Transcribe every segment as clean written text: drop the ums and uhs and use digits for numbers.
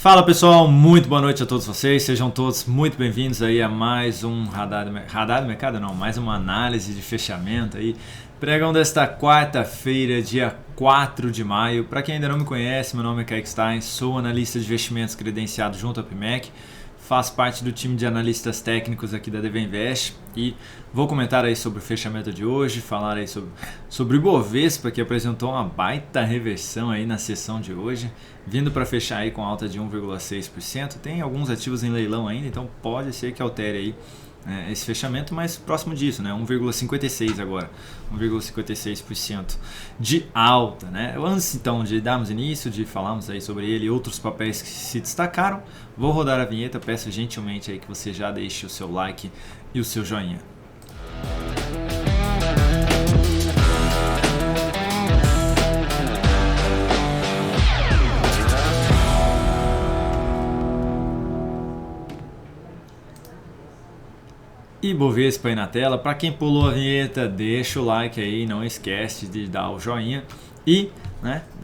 Fala pessoal, muito boa noite a todos vocês, sejam todos muito bem-vindos aí a mais um radar do mercado, não, mais uma análise de fechamento aí, pregão desta quarta-feira, dia 4 de maio. Para quem ainda não me conhece, meu nome é Kaique Stein, sou analista de investimentos credenciado junto à PMEC, faço parte do time de analistas técnicos aqui da DV Invest e vou comentar aí sobre o fechamento de hoje, falar aí sobre o Ibovespa, que apresentou uma baita reversão aí na sessão de hoje, vindo para fechar aí com alta de 1,6%. Tem alguns ativos em leilão ainda, então pode ser que altere aí esse fechamento, mas próximo disso, né? 1,56 agora, 1,56% de alta, né? Antes então de darmos início, de falarmos aí sobre ele e outros papéis que se destacaram, vou rodar a vinheta, peço gentilmente aí que você já deixe o seu like e o seu joinha. Ibovespa aí na tela. Para quem pulou a vinheta, deixa o like aí, não esquece de dar o joinha e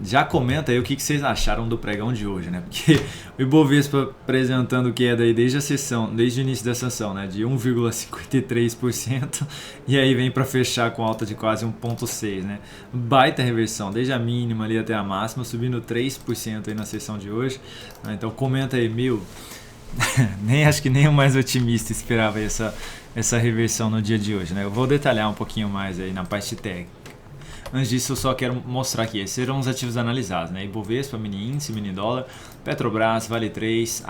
já comenta aí o que vocês acharam do pregão de hoje, né? Porque o Ibovespa apresentando queda aí desde o início da sessão, né? De 1,53% e aí vem para fechar com alta de quase 1,6%, né? Baita reversão, desde a mínima ali até a máxima, subindo 3% aí na sessão de hoje, né? Então comenta aí, acho que nem o mais otimista esperava essa reversão no dia de hoje, né? Eu vou detalhar um pouquinho mais aí na parte técnica. Antes disso, eu só quero mostrar aqui, esses serão os ativos analisados, né? Ibovespa, mini índice, mini dólar, Petrobras, Vale 3,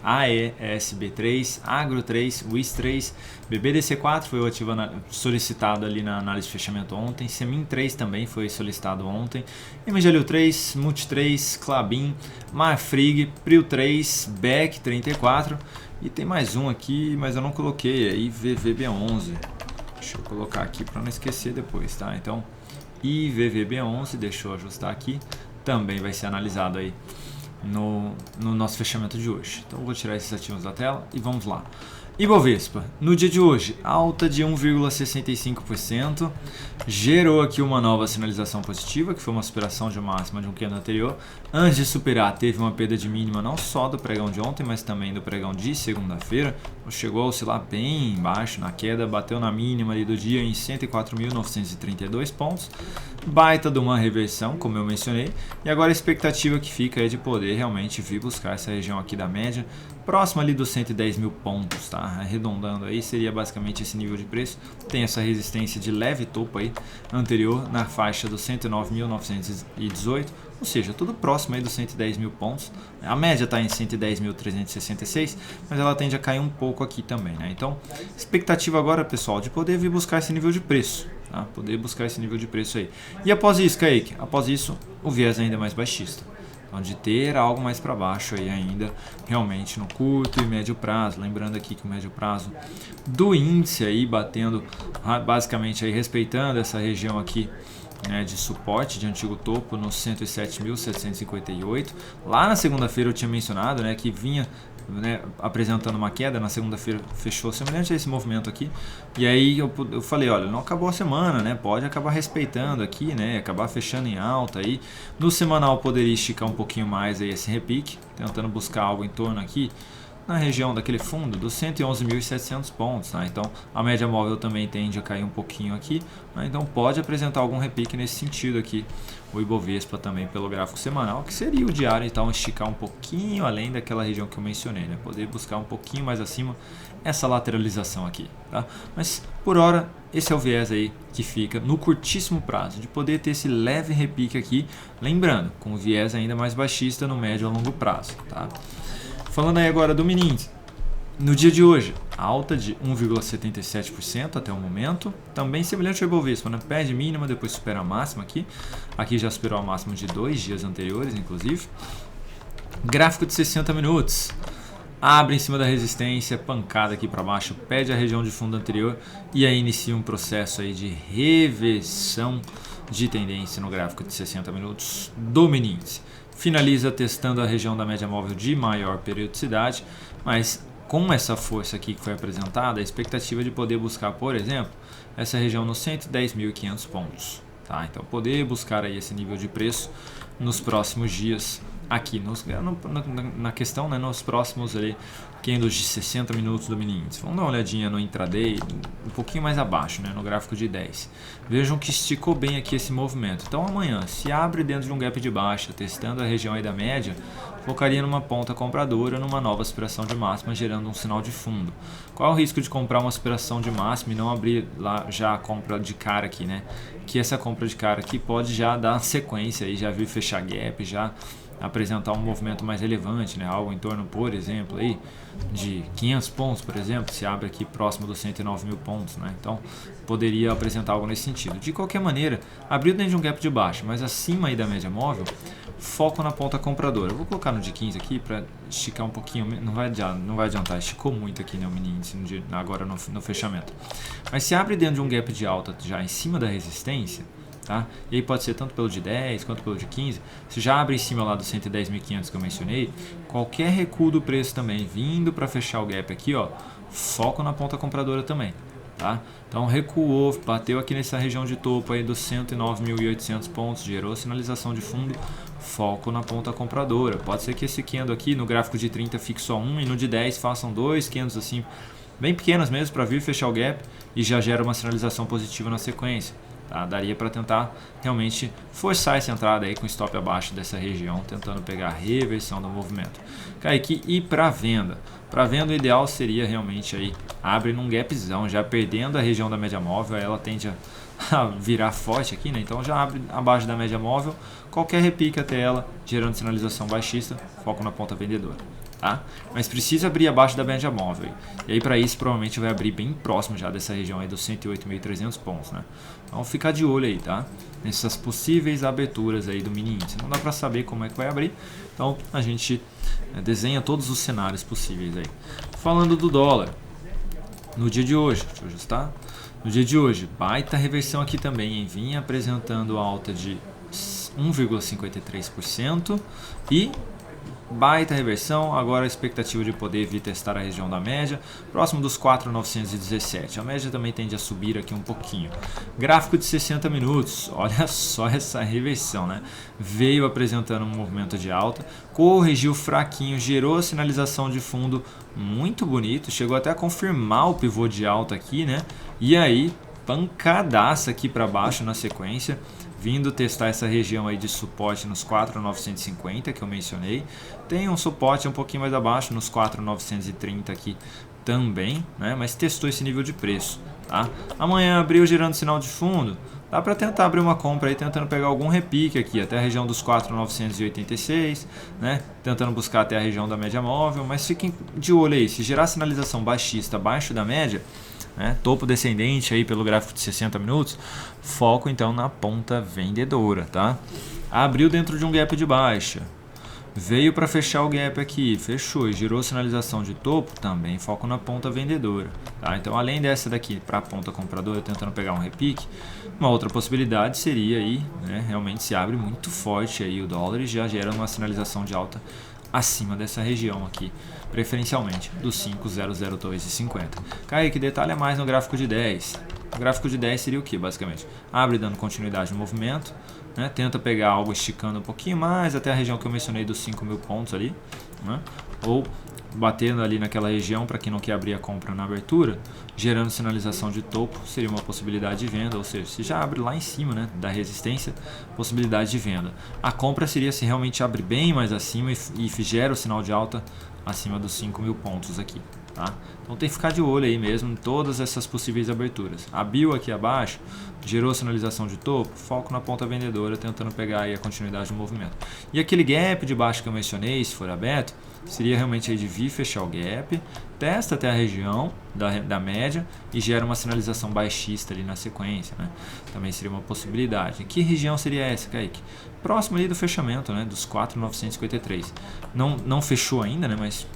AESB3, Agro 3, WIS 3, BBDC4 foi o ativo solicitado ali na análise de fechamento ontem, Semin 3 também foi solicitado ontem, MGLU 3, Multi 3, Klabin, Marfrig, Prio 3, BEC 34 e tem mais um aqui, mas eu não coloquei, aí VVB11, deixa eu colocar aqui para não esquecer depois, tá? Então IVVB11, deixa eu ajustar aqui, também vai ser analisado aí no nosso fechamento de hoje. Então eu vou tirar esses ativos da tela e vamos lá. Ibovespa, no dia de hoje, alta de 1,65%, gerou aqui uma nova sinalização positiva, que foi uma superação de máxima de um candle anterior. Antes de superar, teve uma perda de mínima não só do pregão de ontem, mas também do pregão de segunda-feira. Chegou a oscilar bem embaixo na queda, bateu na mínima ali do dia em 104.932 pontos. Baita de uma reversão, como eu mencionei, e agora a expectativa que fica é de poder realmente vir buscar essa região aqui da média, próximo ali dos 110 mil pontos, tá? Arredondando aí, seria basicamente esse nível de preço. Tem essa resistência de leve topo aí, anterior, na faixa dos 109.918, ou seja, tudo próximo aí dos 110 mil pontos. A média está em 110.366, mas ela tende a cair um pouco aqui também, né? Então, expectativa agora, pessoal, de poder vir buscar esse nível de preço, tá? Poder buscar esse nível de preço aí. E após isso, Kaique, após isso, o viés ainda é mais baixista. Então, de ter algo mais para baixo aí ainda, realmente no curto e médio prazo. Lembrando aqui que o médio prazo do índice aí batendo, basicamente aí respeitando essa região aqui, né, de suporte, de antigo topo nos 107.758. Lá na segunda-feira eu tinha mencionado, né, que vinha, né, apresentando uma queda. Na segunda-feira fechou semelhante a esse movimento aqui, e aí eu falei, olha, não acabou a semana, né, pode acabar respeitando aqui, né, acabar fechando em alta aí. No semanal poderia esticar um pouquinho mais aí esse repique, tentando buscar algo em torno aqui na região daquele fundo dos 111.700 pontos, tá? Então a média móvel também tende a cair um pouquinho aqui, né? Então pode apresentar algum repique nesse sentido aqui, o Ibovespa também pelo gráfico semanal, que seria o diário, então esticar um pouquinho além daquela região que eu mencionei, né? Poder buscar um pouquinho mais acima essa lateralização aqui, tá? Mas por hora esse é o viés aí que fica no curtíssimo prazo, de poder ter esse leve repique aqui, lembrando, com o viés ainda mais baixista no médio a longo prazo, tá? Falando aí agora do mini índice, no dia de hoje, alta de 1,77% até o momento, também semelhante ao Ibovespa, né? Perde mínima, depois supera a máxima aqui já superou a máxima de 2 dias anteriores, inclusive. Gráfico de 60 minutos, abre em cima da resistência, pancada aqui para baixo, perde a região de fundo anterior e aí inicia um processo aí de reversão de tendência no gráfico de 60 minutos do mini índice. Finaliza testando a região da média móvel de maior periodicidade, mas com essa força aqui que foi apresentada, a expectativa de poder buscar, por exemplo, essa região nos 110.500 pontos. Tá? Então poder buscar aí esse nível de preço nos próximos dias aqui na questão, né, nos próximos ali, candles de 60 minutos do mini índice. Vamos dar uma olhadinha no intraday, um pouquinho mais abaixo, né, no gráfico de 10. Vejam que esticou bem aqui esse movimento. Então amanhã, se abre dentro de um gap de baixa, testando a região aí da média, focaria numa ponta compradora, numa nova aspiração de máxima, gerando um sinal de fundo. Qual é o risco de comprar uma aspiração de máxima e não abrir lá já a compra de cara aqui, né? Que essa compra de cara aqui pode já dar sequência aí, já vir fechar gap, já apresentar um movimento mais relevante, né? Algo em torno, por exemplo, aí, de 500 pontos, por exemplo, se abre aqui próximo dos 109 mil pontos, né? Então, poderia apresentar algo nesse sentido. De qualquer maneira, abriu dentro de um gap de baixo, mas acima aí da média móvel, foco na ponta compradora. Eu vou colocar no de 15 aqui para esticar um pouquinho, não vai adiantar, esticou muito aqui, né, o mini índice agora no fechamento. Mas se abre dentro de um gap de alta já em cima da resistência, tá? E aí pode ser tanto pelo de 10 quanto pelo de 15, se já abre em cima lá dos 110.500 que eu mencionei, qualquer recuo do preço também vindo para fechar o gap aqui, ó, foco na ponta compradora também. Tá? Então recuou, bateu aqui nessa região de topo aí dos 109.800 pontos, gerou sinalização de fundo, foco na ponta compradora. Pode ser que esse candle aqui no gráfico de 30 fique só um e no de 10 façam dois candles assim, bem pequenos mesmo, para vir fechar o gap e já gera uma sinalização positiva na sequência. Tá? Daria para tentar realmente forçar essa entrada aí com stop abaixo dessa região, tentando pegar a reversão do movimento. Kaique, e para venda? Para venda o ideal seria realmente aí abre num gapzão, já perdendo a região da média móvel, ela tende a virar forte aqui, né? Então já abre abaixo da média móvel, qualquer repique até ela, gerando sinalização baixista, foco na ponta vendedora. Tá? Mas precisa abrir abaixo da média móvel. E aí para isso provavelmente vai abrir bem próximo já dessa região aí dos 108.300 pontos, né? Então ficar de olho aí, tá? Nessas possíveis aberturas aí do mini índice. Não dá para saber como é que vai abrir. Então a gente desenha todos os cenários possíveis aí. Falando do dólar, no dia de hoje, deixa eu ajustar. No dia de hoje, baita reversão aqui também, hein? Vinha apresentando alta de 1,53% e baita reversão, agora a expectativa de poder vir testar a região da média, próximo dos 4.917. A média também tende a subir aqui um pouquinho. Gráfico de 60 minutos, olha só essa reversão, né? Veio apresentando um movimento de alta, corrigiu fraquinho, gerou sinalização de fundo muito bonito, chegou até a confirmar o pivô de alta aqui, né? E aí, pancadaça aqui para baixo na sequência, vindo testar essa região aí de suporte nos 4.950 que eu mencionei. Tem um suporte um pouquinho mais abaixo nos 4.930 aqui também, né? Mas testou esse nível de preço, tá? Amanhã abriu girando sinal de fundo, dá para tentar abrir uma compra aí tentando pegar algum repique aqui até a região dos 4.986, né? Tentando buscar até a região da média móvel, mas fiquem de olho aí, se gerar sinalização baixista abaixo da média, né, topo descendente aí pelo gráfico de 60 minutos, foco então na ponta vendedora, tá? Abriu dentro de um gap de baixa, veio para fechar o gap aqui, fechou e girou sinalização de topo, também foco na ponta vendedora, tá? Então além dessa daqui para a ponta compradora tentando pegar um repique, uma outra possibilidade seria aí, né, realmente se abre muito forte aí o dólar e já gera uma sinalização de alta acima dessa região aqui, preferencialmente dos 5.00250. Kaique, detalha mais no gráfico de 10. O gráfico de 10 seria o que, basicamente? Abre dando continuidade no movimento, né? Tenta pegar algo esticando um pouquinho mais até a região que eu mencionei dos 5.000 pontos ali, né? Ou batendo ali naquela região para quem não quer abrir a compra na abertura, gerando sinalização de topo, seria uma possibilidade de venda, ou seja, se já abre lá em cima, né, da resistência, possibilidade de venda. A compra seria se realmente abre bem mais acima e gera o sinal de alta acima dos 5.000 pontos aqui, tá? Então tem que ficar de olho aí mesmo em todas essas possíveis aberturas. Abriu aqui abaixo, gerou sinalização de topo, foco na ponta vendedora, tentando pegar aí a continuidade do movimento. E aquele gap de baixo que eu mencionei, se for aberto, seria realmente aí de vir fechar o gap, testa até a região da média e gera uma sinalização baixista ali na sequência, né? Também seria uma possibilidade. Que região seria essa, Kaique? Próximo ali do fechamento, né? Dos 4.953. Não fechou ainda, né? Mas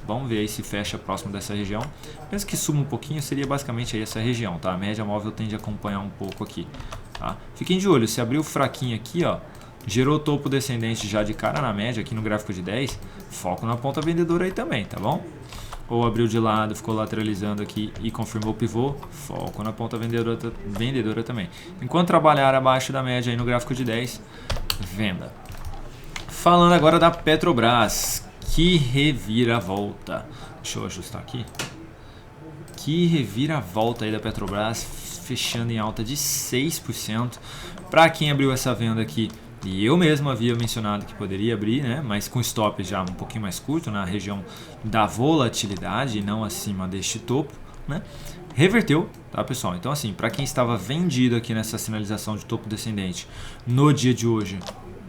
vamos ver aí se fecha próximo dessa região. Mesmo que suba um pouquinho, seria basicamente aí essa região, tá? A média móvel tende a acompanhar um pouco aqui, tá? Fiquem de olho, se abriu fraquinho aqui, ó, gerou topo descendente já de cara na média aqui no gráfico de 10, foco na ponta vendedora aí também, tá bom? Ou abriu de lado, ficou lateralizando aqui e confirmou o pivô, foco na ponta vendedora também. Enquanto trabalhar abaixo da média aí no gráfico de 10, venda. Falando agora da Petrobras, que reviravolta. Deixa eu ajustar aqui. Que reviravolta aí da Petrobras, fechando em alta de 6%. Para quem abriu essa venda aqui, e eu mesmo havia mencionado que poderia abrir, né? Mas com stop já um pouquinho mais curto, na região da volatilidade e não acima deste topo, né? Reverteu, tá, pessoal? Então assim, para quem estava vendido aqui nessa sinalização de topo descendente no dia de hoje,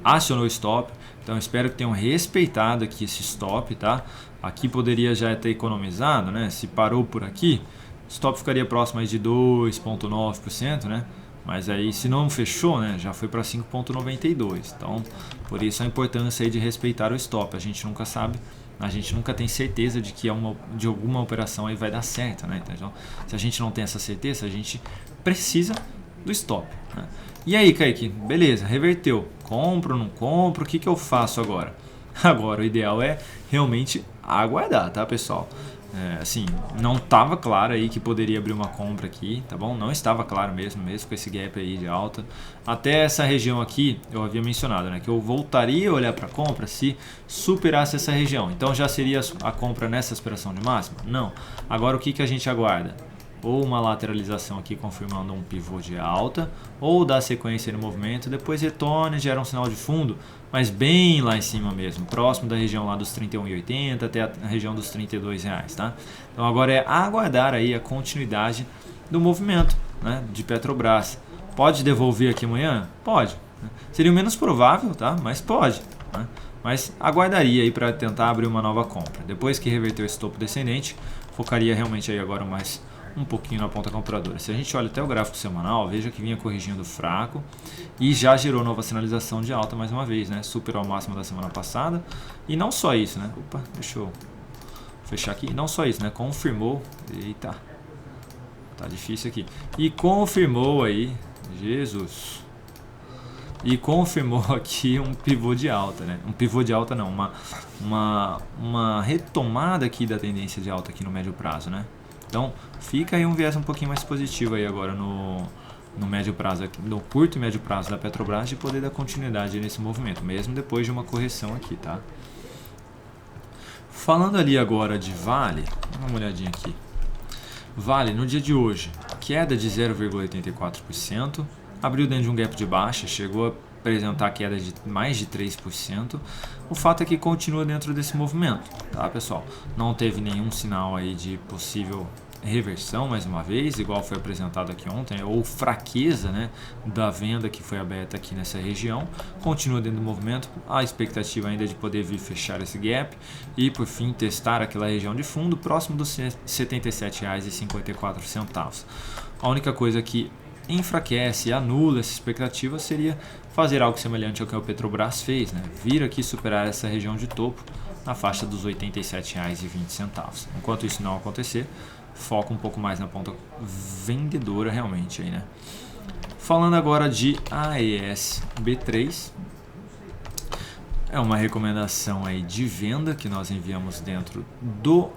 acionou stop. Então espero que tenham respeitado aqui esse stop, tá? Aqui poderia já ter economizado, né? Se parou por aqui, stop ficaria próximo aí de 2,9%, né? Mas aí se não fechou, né, já foi para 5,92. Então, por isso a importância aí de respeitar o stop. A gente nunca sabe, a gente nunca tem certeza de que de alguma operação aí vai dar certo, né? Então, se a gente não tem essa certeza, a gente precisa do stop, né? E aí, Kaique, beleza, reverteu. Compro, não compro, o que eu faço agora? Agora o ideal é realmente aguardar, tá, pessoal? Assim, não estava claro aí que poderia abrir uma compra aqui, tá bom? Não estava claro mesmo com esse gap aí de alta. Até essa região aqui, eu havia mencionado, né, que eu voltaria a olhar para a compra se superasse essa região. Então já seria a compra nessa aspiração de máxima? Não. Agora o que a gente aguarda? Ou uma lateralização aqui confirmando um pivô de alta, ou dar sequência no movimento, depois retorna e gera um sinal de fundo, mas bem lá em cima mesmo, próximo da região lá dos 31,80 até a região dos R$32, tá? Então agora é aguardar aí a continuidade do movimento, né, de Petrobras. Pode devolver aqui amanhã? Pode. Seria o menos provável, tá? Mas pode, né? Mas aguardaria aí para tentar abrir uma nova compra. Depois que reverter esse topo descendente, focaria realmente aí agora mais um pouquinho na ponta compradora. Se a gente olha até o gráfico semanal, veja que vinha corrigindo fraco e já gerou nova sinalização de alta mais uma vez, né? Superou o máximo da semana passada. E não só isso, né? Opa, deixa eu fechar aqui. Não só isso, né? Confirmou. Eita, tá difícil aqui. E confirmou aí, Jesus. E confirmou aqui um pivô de alta, né? Um pivô de alta não, uma retomada aqui da tendência de alta aqui no médio prazo, né? Então, fica aí um viés um pouquinho mais positivo aí agora no médio prazo, no curto e médio prazo da Petrobras, de poder dar continuidade nesse movimento, mesmo depois de uma correção aqui, tá? Falando ali agora de Vale, dá uma olhadinha aqui. Vale, no dia de hoje, queda de 0,84%, abriu dentro de um gap de baixa, chegou a apresentar queda de mais de 3%. O fato é que continua dentro desse movimento, tá, pessoal? Não teve nenhum sinal aí de possível reversão mais uma vez, igual foi apresentado aqui ontem, ou fraqueza, né, da venda que foi aberta aqui nessa região. Continua dentro do movimento, a expectativa ainda é de poder vir fechar esse gap e por fim testar aquela região de fundo próximo dos R$ 77,54. A única coisa que enfraquece e anula essa expectativa seria fazer algo semelhante ao que o Petrobras fez, né? Vir aqui superar essa região de topo na faixa dos R$ 87,20. Enquanto isso não acontecer, foca um pouco mais na ponta vendedora realmente aí, né? Falando agora de AES B3, é uma recomendação aí de venda que nós enviamos dentro do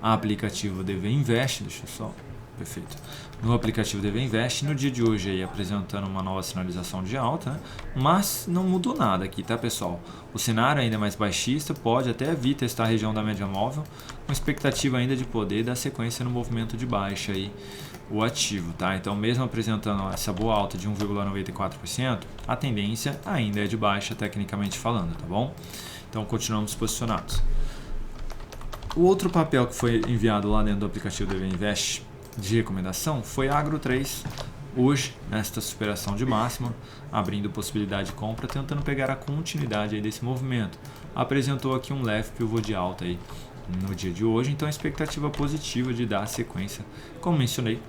aplicativo DV Invest, deixa eu só, perfeito, no aplicativo DV Invest, no dia de hoje aí apresentando uma nova sinalização de alta, né? Mas não mudou nada aqui, tá, pessoal? O cenário ainda é mais baixista, pode até vir testar a região da média móvel, com expectativa ainda de poder dar sequência no movimento de baixa aí, o ativo, tá? Então mesmo apresentando essa boa alta de 1,94%, a tendência ainda é de baixa tecnicamente falando, tá bom? Então continuamos posicionados. O outro papel que foi enviado lá dentro do aplicativo DV Invest de recomendação foi Agro 3, hoje nesta superação de máxima, abrindo possibilidade de compra, tentando pegar a continuidade aí desse movimento. Apresentou aqui um leve pivô de alta aí no dia de hoje, então a expectativa positiva de dar sequência, como mencionei,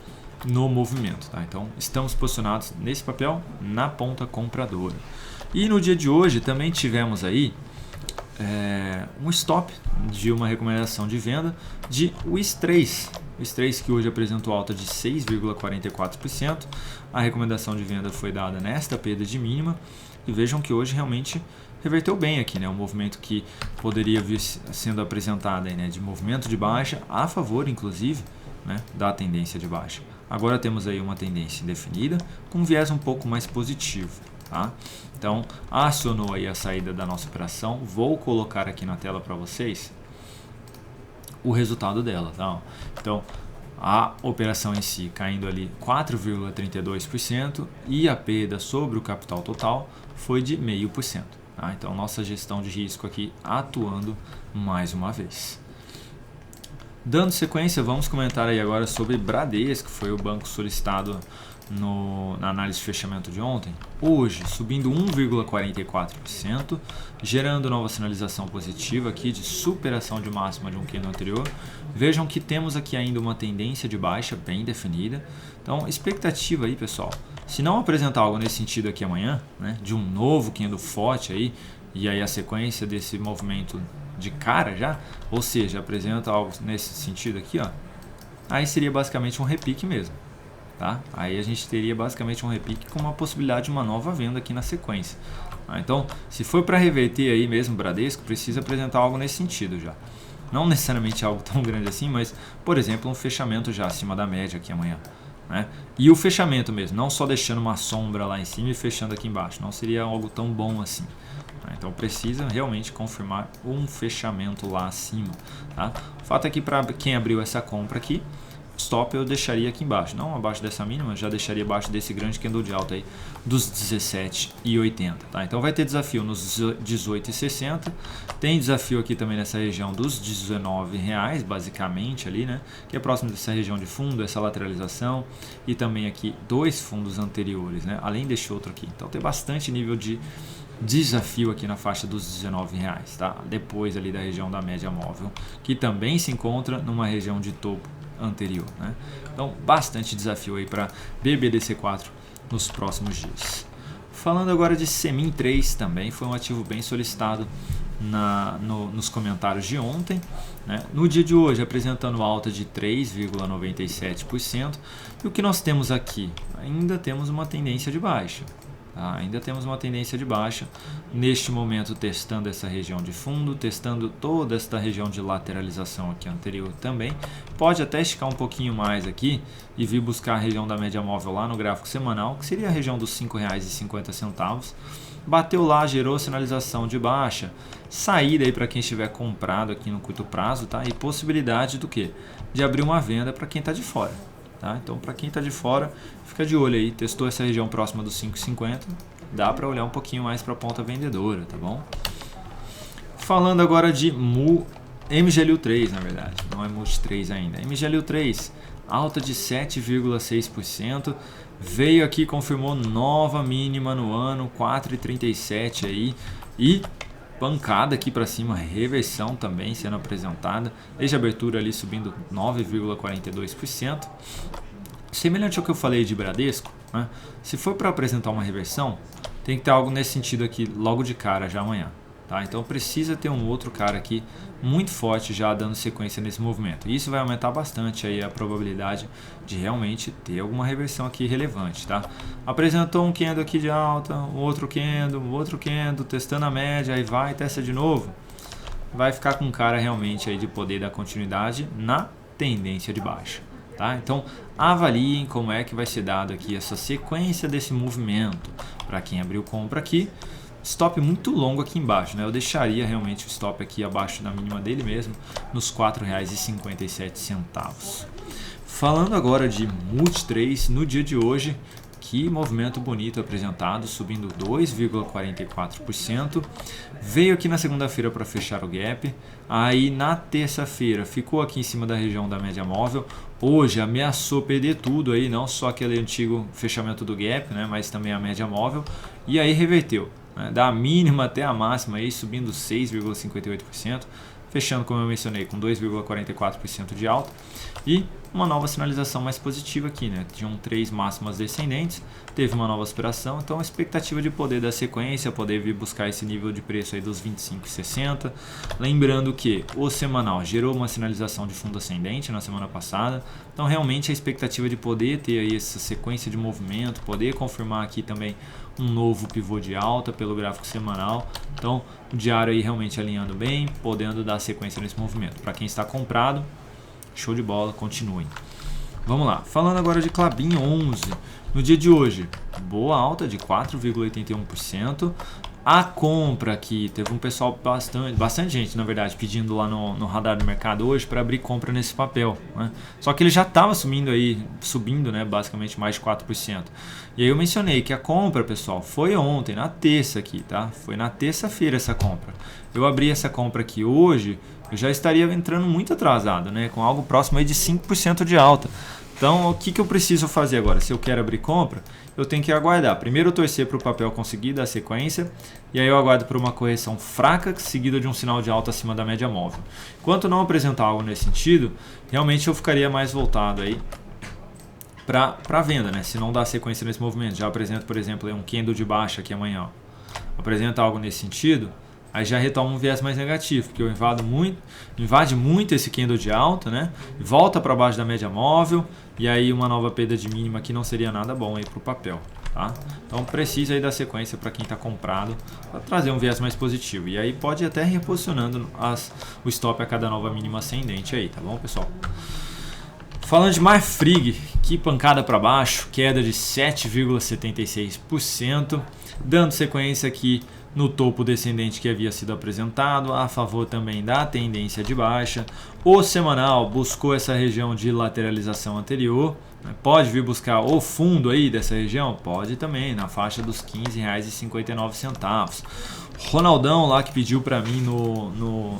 no movimento, tá? Então estamos posicionados nesse papel na ponta compradora. E no dia de hoje também tivemos aí um stop de uma recomendação de venda de WIS3. O WIS3 que hoje apresentou alta de 6,44%. A recomendação de venda foi dada nesta perda de mínima. E vejam que hoje realmente reverteu bem aqui, né? Um movimento que poderia vir sendo apresentado aí, né? De movimento de baixa a favor, inclusive, né? Da tendência de baixa. Agora temos aí uma tendência indefinida com um viés um pouco mais positivo, tá? Então, acionou aí a saída da nossa operação. Vou colocar aqui na tela para vocês o resultado dela, tá? Então, a operação em si caindo ali 4,32% e a perda sobre o capital total foi de 0,5%. Tá? Então, nossa gestão de risco aqui atuando mais uma vez. Dando sequência, vamos comentar aí agora sobre Bradesco, que foi o banco solicitado na análise de fechamento de ontem. Hoje, subindo 1,44%, gerando nova sinalização positiva aqui de superação de máxima de um candle anterior. Vejam que temos aqui ainda uma tendência de baixa bem definida. Então, expectativa aí, pessoal, se não apresentar algo nesse sentido aqui amanhã, né, de um novo candle forte aí, e aí a sequência desse movimento de cara já, ou seja, apresenta algo nesse sentido aqui, ó, aí seria basicamente um repique mesmo. Tá? Aí a gente teria basicamente um repique com uma possibilidade de uma nova venda aqui na sequência. Então, se for para reverter aí mesmo Bradesco, precisa apresentar algo nesse sentido já. Não necessariamente algo tão grande assim, mas, por exemplo, um fechamento já acima da média aqui amanhã. Né? E o fechamento mesmo, não só deixando uma sombra lá em cima e fechando aqui embaixo. Não seria algo tão bom assim. Então precisa realmente confirmar um fechamento lá acima. Tá? O fato é que para quem abriu essa compra aqui, stop eu deixaria aqui embaixo, não abaixo dessa mínima, já deixaria abaixo desse grande candle de alta aí dos 17,80, tá? Então vai ter desafio nos 18,60, tem desafio aqui também nessa região dos R$19 basicamente ali, né? Que é próximo dessa região de fundo, essa lateralização e também aqui dois fundos anteriores, né? Além deste outro aqui, então tem bastante nível de desafio aqui na faixa dos R$19, tá? Depois ali da região da média móvel, que também se encontra numa região de topo anterior, né? Então bastante desafio aí para BBDC4 nos próximos dias. Falando agora de Semin 3, também foi um ativo bem solicitado nos comentários de ontem, né? No dia de hoje apresentando alta de 3,97%, e o que nós temos aqui? Ainda temos uma tendência de baixa. Ainda temos uma tendência de baixa, neste momento testando essa região de fundo, testando toda esta região de lateralização aqui anterior também. Pode até esticar um pouquinho mais aqui e vir buscar a região da média móvel lá no gráfico semanal, que seria a região dos R$5,50. Bateu lá, gerou sinalização de baixa, saída aí para quem estiver comprado aqui no curto prazo, tá? E possibilidade do quê? De abrir uma venda para quem está de fora. Tá? Então, para quem está de fora, fica de olho aí, testou essa região próxima dos 5,50, dá para olhar um pouquinho mais para a ponta vendedora, tá bom? Falando agora de MGLU3, na verdade, não é MUT3 ainda. MGLU3, alta de 7,6%, veio aqui, confirmou nova mínima no ano, 4,37 aí, e pancada aqui para cima, reversão também sendo apresentada, desde a abertura ali subindo 9,42%. Semelhante ao que eu falei de Bradesco, né? Se for para apresentar uma reversão, tem que ter algo nesse sentido aqui logo de cara já amanhã. Tá? Então precisa ter um outro cara aqui muito forte já dando sequência nesse movimento. Isso vai aumentar bastante aí a probabilidade de realmente ter alguma reversão aqui relevante. Tá? Apresentou um candle aqui de alta, um outro candle, testando a média, aí vai e testa de novo. Vai ficar com cara realmente aí de poder dar continuidade na tendência de baixa. Tá? Então avaliem como é que vai ser dado aqui essa sequência desse movimento. Para quem abriu compra aqui, stop muito longo aqui embaixo, né? Eu deixaria realmente o stop aqui abaixo da mínima dele mesmo, nos R$ 4,57. Falando agora de MUT3, no dia de hoje, que movimento bonito apresentado, subindo 2,44%. Veio aqui na segunda-feira para fechar o gap. Aí na terça-feira ficou aqui em cima da região da média móvel. Hoje ameaçou perder tudo aí, não só aquele antigo fechamento do gap, né, mas também a média móvel. E aí reverteu, né, da mínima até a máxima aí, subindo 6,58%. Fechando, como eu mencionei, com 2,44% de alta. E uma nova sinalização mais positiva aqui, né? Tinham 3 máximas descendentes, teve uma nova aspiração, então a expectativa de poder dar sequência, poder vir buscar esse nível de preço aí dos 25,60. Lembrando que o semanal gerou uma sinalização de fundo ascendente na semana passada, então realmente a expectativa de poder ter aí essa sequência de movimento, poder confirmar aqui também um novo pivô de alta pelo gráfico semanal. Então o diário aí realmente alinhando bem, podendo dar sequência nesse movimento. Para quem está comprado, show de bola, continuem. Vamos lá, falando agora de Klabin 11, no dia de hoje, boa alta de 4,81%. A compra aqui, teve um pessoal, bastante gente na verdade, pedindo lá no radar do mercado hoje para abrir compra nesse papel, né? Só que ele já estava subindo, né, basicamente mais de 4%. E aí eu mencionei que a compra, pessoal, foi ontem, na terça aqui, tá? Foi na terça-feira essa compra. Eu abri essa compra aqui hoje, eu já estaria entrando muito atrasado, né, com algo próximo aí de 5% de alta. Então, o que eu preciso fazer agora? Se eu quero abrir compra, eu tenho que aguardar. Primeiro eu torcer para o papel conseguir dar sequência, e aí eu aguardo por uma correção fraca, seguida de um sinal de alta acima da média móvel. Enquanto não apresentar algo nesse sentido, realmente eu ficaria mais voltado aí para venda, né? Se não dá sequência nesse movimento, já apresento, por exemplo, um candle de baixa aqui amanhã, ó. Apresenta algo nesse sentido, aí já retoma um viés mais negativo, porque eu invade muito esse candle de alta, né? Volta para baixo da média móvel, e aí uma nova perda de mínima que não seria nada bom aí para o papel, tá? Então precisa aí dar sequência para quem está comprado, para trazer um viés mais positivo. E aí pode ir até reposicionando o stop a cada nova mínima ascendente aí, tá bom, pessoal? Falando de Marfrig, que pancada para baixo, queda de 7,76%, dando sequência aqui no topo descendente que havia sido apresentado, a favor também da tendência de baixa. O semanal buscou essa região de lateralização anterior, né? Pode vir buscar o fundo aí dessa região? Pode também, na faixa dos R$ 15,59. Ronaldão lá que pediu para mim no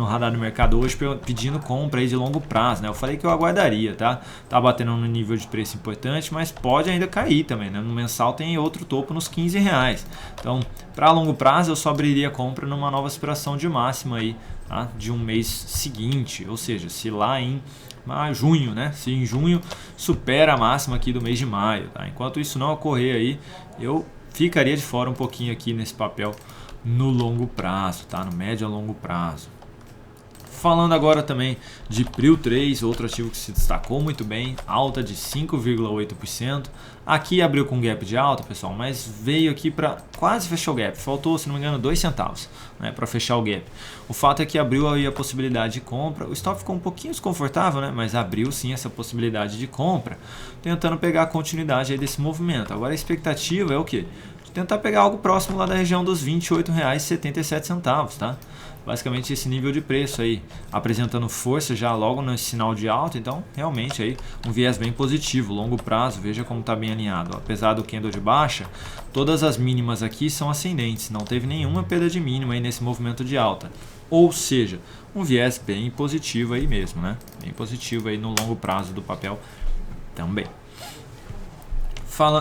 radar do mercado hoje, pedindo compra aí de longo prazo, né? Eu falei que eu aguardaria, tá? Tá batendo no nível de preço importante, mas pode ainda cair também, né? No mensal tem outro topo nos R$ 15. Então, para longo prazo, eu só abriria compra numa nova aspiração de máxima aí, tá? De um mês seguinte, ou seja, se lá em junho, né? Se em junho supera a máxima aqui do mês de maio, tá? Enquanto isso não ocorrer aí, eu ficaria de fora um pouquinho aqui nesse papel no longo prazo, tá? No médio a longo prazo. Falando agora também de Prio 3, outro ativo que se destacou muito bem, alta de 5,8%. Aqui abriu com gap de alta, pessoal, mas veio aqui para quase fechar o gap. Faltou, se não me engano, 2 centavos, né, para fechar o gap. O fato é que abriu aí a possibilidade de compra. O stop ficou um pouquinho desconfortável, né, mas abriu sim essa possibilidade de compra, tentando pegar a continuidade aí desse movimento. Agora a expectativa é o quê? Tentar pegar algo próximo lá da região dos R$ 28,77, tá? Basicamente esse nível de preço aí, apresentando força já logo no sinal de alta, então realmente aí um viés bem positivo, longo prazo, veja como está bem alinhado. Apesar do candle de baixa, todas as mínimas aqui são ascendentes, não teve nenhuma perda de mínima aí nesse movimento de alta. Ou seja, um viés bem positivo aí mesmo, né? Bem positivo aí no longo prazo do papel também.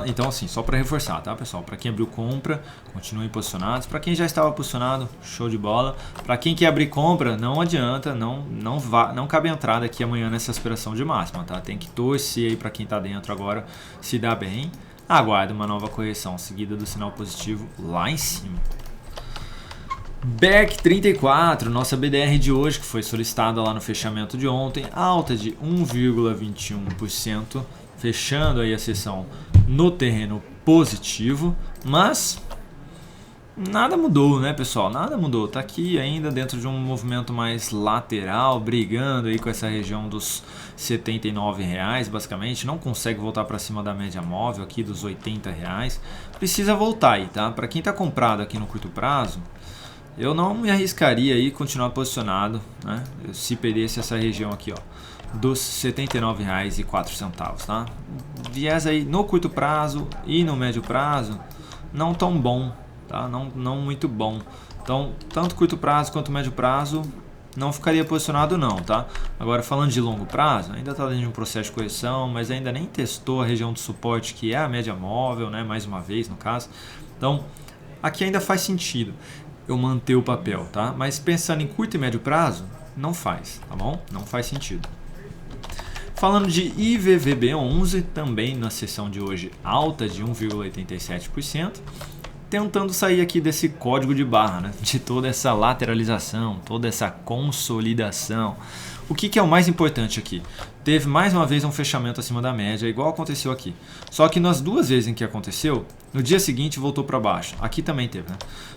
Então assim, só para reforçar, tá, pessoal? Para quem abriu compra, continuem posicionados. Para quem já estava posicionado, show de bola. Para quem quer abrir compra, não adianta, não cabe entrada aqui amanhã nessa aspiração de máxima, tá? Tem que torcer aí para quem está dentro agora se dá bem. Aguarde uma nova correção seguida do sinal positivo lá em cima. BERC 34, nossa BDR de hoje, que foi solicitada lá no fechamento de ontem, alta de 1,21%, fechando aí a sessão no terreno positivo, mas nada mudou, né, pessoal? Nada mudou. Tá aqui ainda dentro de um movimento mais lateral, brigando aí com essa região dos R$ 79,00, basicamente. Não consegue voltar para cima da média móvel aqui dos R$ 80,00. Precisa voltar aí, tá? Para quem tá comprado aqui no curto prazo, eu não me arriscaria aí continuar posicionado, né? Se perdesse essa região aqui, ó, dos R$ 79,04, tá? Viés aí no curto prazo e no médio prazo não tão bom, tá? Não muito bom. Então, tanto curto prazo quanto médio prazo não ficaria posicionado não, tá? Agora falando de longo prazo, ainda está dentro de um processo de correção, mas ainda nem testou a região de suporte que é a média móvel, né? Mais uma vez no caso. Então, aqui ainda faz sentido eu manter o papel, tá? Mas pensando em curto e médio prazo, não faz, tá bom? Não faz sentido. Falando de IVVB11, também na sessão de hoje, alta de 1,87%, tentando sair aqui desse código de barra, né? De toda essa lateralização, toda essa consolidação. O que é o mais importante aqui? Teve mais uma vez um fechamento acima da média, igual aconteceu aqui. Só que nas duas vezes em que aconteceu, no dia seguinte voltou para baixo. Aqui também teve, né?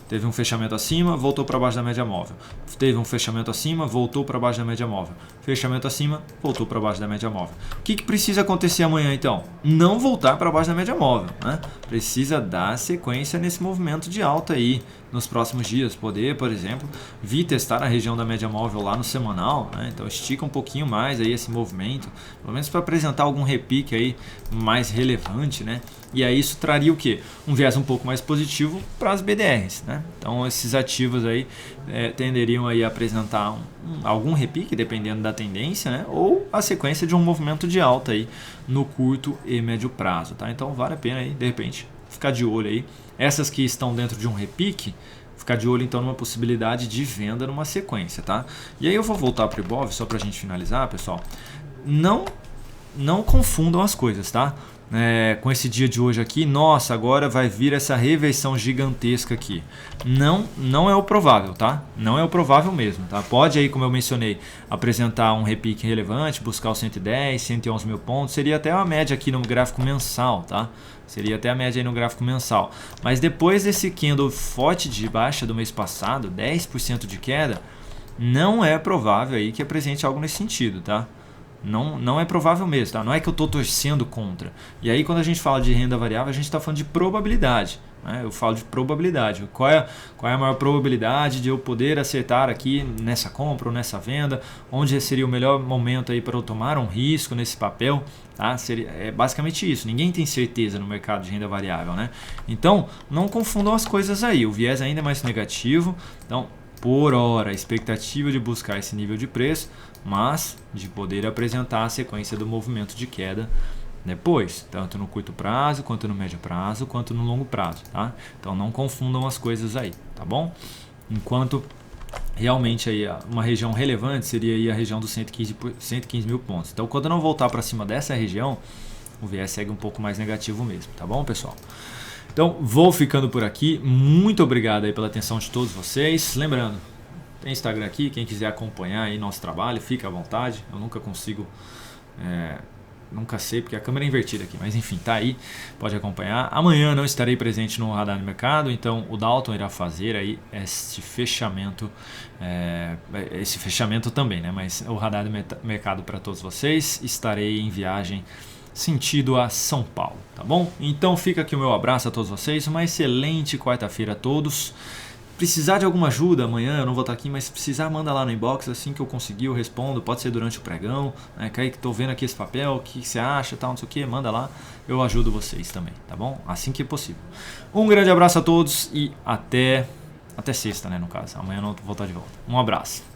Teve um fechamento acima, voltou para baixo da média móvel. Teve um fechamento acima, voltou para baixo da média móvel. Fechamento acima, voltou para baixo da média móvel. O que precisa acontecer amanhã então? Não voltar para baixo da média móvel, né? Precisa dar sequência nesse movimento de alta aí nos próximos dias. Poder, por exemplo, vir testar a região da média móvel lá no semanal, né? Então estica um pouquinho mais aí esse movimento, pelo menos para apresentar algum repique aí mais relevante, né? E aí isso traria o quê? Um viés um pouco mais positivo para as BDRs, né? Então esses ativos aí tenderiam aí a apresentar algum repique, dependendo da tendência, né? Ou a sequência de um movimento de alta aí no curto e médio prazo, tá? Então vale a pena aí, de repente, ficar de olho aí. Essas que estão dentro de um repique, ficar de olho então numa possibilidade de venda numa sequência, tá? E aí eu vou voltar para o Ibov só para a gente finalizar, pessoal. Não confundam as coisas, tá? Com esse dia de hoje aqui, nossa, agora vai vir essa reversão gigantesca aqui. Não é o provável, tá? Não é o provável mesmo, tá? Pode aí, como eu mencionei, apresentar um repique relevante, buscar os 110, 111 mil pontos, seria até uma média aqui no gráfico mensal, tá? Seria até a média aí no gráfico mensal. Mas depois desse candle forte de baixa do mês passado, 10% de queda, não é provável aí que apresente algo nesse sentido, tá? Não é provável mesmo, tá? Não é que eu estou torcendo contra. E aí quando a gente fala de renda variável, a gente está falando de probabilidade, né? Eu falo de probabilidade. Qual é a maior probabilidade de eu poder acertar aqui nessa compra ou nessa venda? Onde seria o melhor momento aí para eu tomar um risco nesse papel? Tá? É basicamente isso. Ninguém tem certeza no mercado de renda variável, né? Então não confundam as coisas aí. O viés ainda é mais negativo. Então, por hora, a expectativa de buscar esse nível de preço, mas de poder apresentar a sequência do movimento de queda depois, tanto no curto prazo, quanto no médio prazo, quanto no longo prazo, tá? Então não confundam as coisas aí, tá bom? Enquanto realmente aí uma região relevante seria aí a região dos 115 mil pontos. Então quando não voltar para cima dessa região, o viés segue um pouco mais negativo mesmo, tá bom, pessoal? Então vou ficando por aqui. Muito obrigado aí pela atenção de todos vocês. Lembrando, tem Instagram aqui, quem quiser acompanhar aí nosso trabalho, fica à vontade. Eu nunca consigo, nunca sei porque a câmera é invertida aqui, mas enfim, tá aí, pode acompanhar. Amanhã não estarei presente no Radar do Mercado, então o Dalton irá fazer aí esse fechamento também, né? Mas o Radar do Mercado para todos vocês. Estarei em viagem sentido a São Paulo, tá bom? Então fica aqui o meu abraço a todos vocês, uma excelente quarta-feira a todos. Precisar de alguma ajuda amanhã, eu não vou estar aqui, mas se precisar, manda lá no inbox, assim que eu conseguir eu respondo, pode ser durante o pregão, né? Kaique, tô vendo aqui esse papel, o que você acha, tal, não sei o que, manda lá, eu ajudo vocês também, tá bom? Assim que possível. Um grande abraço a todos e até sexta, né, no caso, amanhã eu não vou estar de volta. Um abraço.